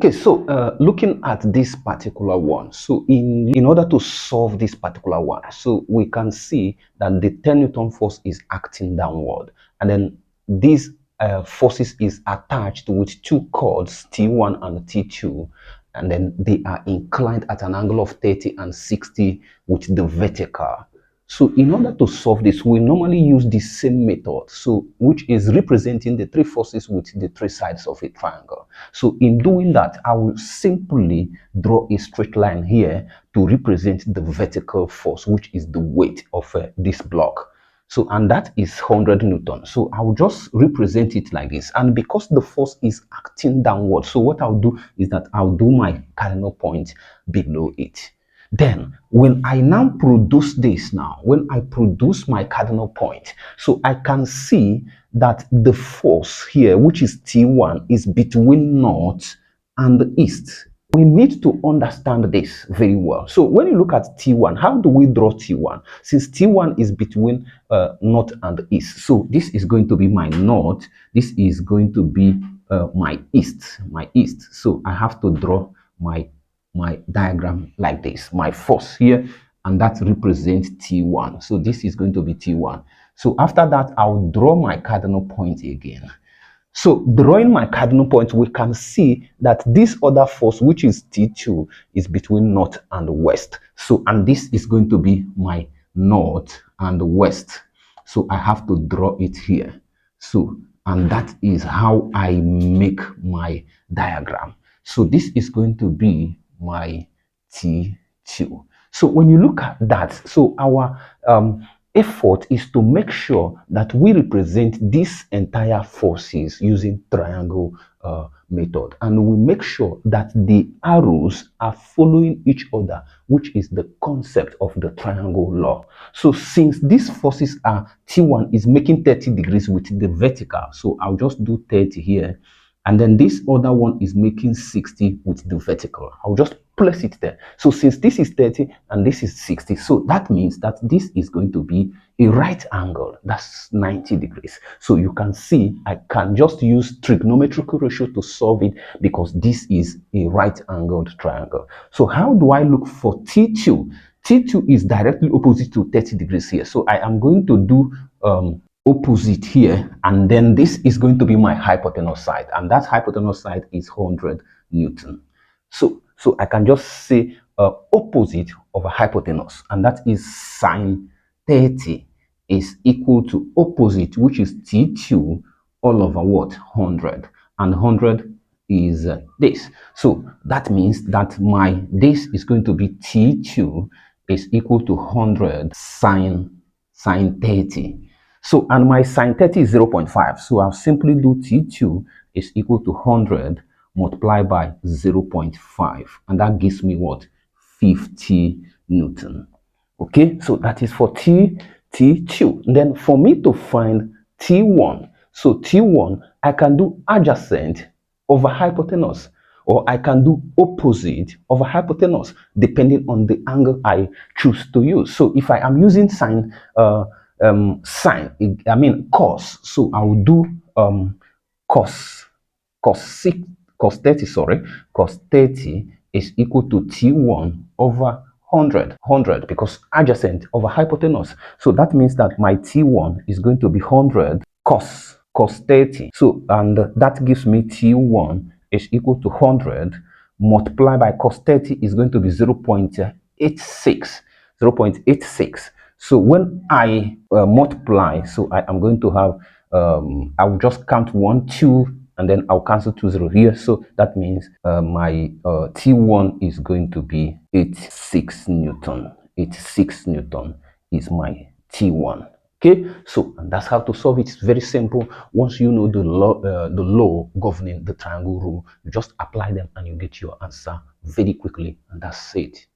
Okay, so looking at this particular one, so in order to solve this particular one, so we can see that the 10 Newton force is acting downward, and then these forces is attached with two cords, T1 and T2, and then they are inclined at an angle of 30 and 60 with the vertical. So in order to solve this, we normally use the same method, so which is representing the three forces with the three sides of a triangle. So in doing that, I will simply draw a straight line here to represent the vertical force, which is the weight of this block. So, and that is 100 Newton. So I will just represent it like this. And because the force is acting downward, so what I'll do is that I'll do my cardinal point below it. Then when I now produce this when I produce my cardinal point, so I can see that the force here, which is T1, is between north and east. We need to understand this very well. So when you look at T1, how do we draw T1? Since T1 is between north and east, so this is going to be my north, this is going to be my east. So I have to draw my diagram like this, my force here, and that represents T1. So this is going to be T1. So after that, I'll draw my cardinal point again. So drawing my cardinal point, we can see that this other force, which is T2, is between north and west. So, and this is going to be my north and west. So I have to draw it here. So, and that is how I make my diagram. So this is going to be my T2. So when you look at that, so our effort is to make sure that we represent these entire forces using triangle method, and we make sure that the arrows are following each other, which is the concept of the triangle law. So since these forces are, T1 is making 30 degrees with the vertical, so I'll just do 30 here. And then this other one is making 60 with the vertical. I'll just place it there. So since this is 30 and this is 60, so that means that this is going to be a right angle. That's 90 degrees. So you can see I can just use trigonometrical ratio to solve it because this is a right angled triangle. So how do I look for T2? T2 is directly opposite to 30 degrees here. So I am going to do opposite here, and then this is going to be my hypotenuse side, and that hypotenuse side is 100 Newton. So I can just say opposite of a hypotenuse, and that is sine 30 is equal to opposite, which is T2 all over what? 100, and 100 is this. So that means that this is going to be T2 is equal to 100 sine 30. So, and my sine 30 is 0.5. So I'll simply do T2 is equal to 100 multiplied by 0.5. And that gives me what? 50 Newton. Okay, so that is for T2. Then for me to find T1, so T1, I can do adjacent over hypotenuse, or I can do opposite over hypotenuse, depending on the angle I choose to use. So if I am using sine, cos, so I will do cos 30, cos 30 is equal to T1 over 100 because adjacent over hypotenuse. So that means that my T1 is going to be 100 cos 30. So, and that gives me T1 is equal to 100 multiplied by cos 30 is going to be 0.86. So when I multiply, so I am going to have, I will just count 1, 2, and then I'll cancel 2 0 here. So that means my T1 is going to be 86 Newton. 86 Newton is my T1. Okay, so and that's how to solve it. It's very simple. Once you know the law governing the triangle rule, you just apply them and you get your answer very quickly, and that's it.